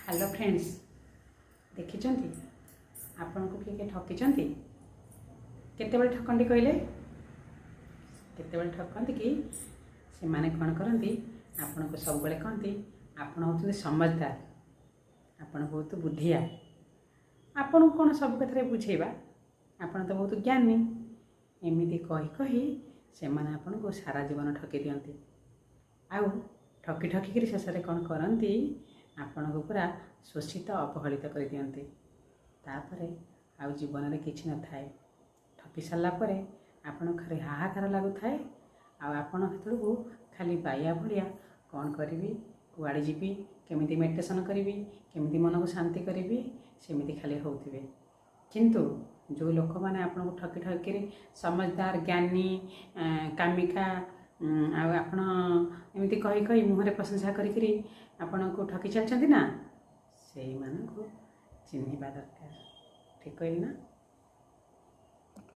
Hello friends देखी आपण को किए ठकी केतबे ठकती कहले केतबे ठकती कि से माने कौन करती आपण को सब बेले कहती आपण होते समझदार आपण बहुत बुद्धिया आपण कौन सब कथा बुझेबा आपण तो बहुत ज्ञानी एमती कही कही से माने आपण को सारा जीवन ठकी दियंती आउ ठकी ठकी शेष में कौन करती आपण को पूरा शोषित अपहेलित कर दियंती तापरे आउ जीवन में किछि न थाए ठकी सारा परे आपण खाली हाहाकार लगु थाए आपण को खाली बाया भलिया कौन करी कुआड़े जीवी केमिति मेडिटेशन करी केमिति मन को शांति करी सेमिति खाली होउथिबे किंतु जो लोक मैंने आपन को ठकी ठकी समझदार ज्ञानी कामिका आपण एमती कही कही मुहरे प्रशंसा करी आपण को ठकी चलते ना से मानक चिन्हवा दरकार ठीक कहली ना।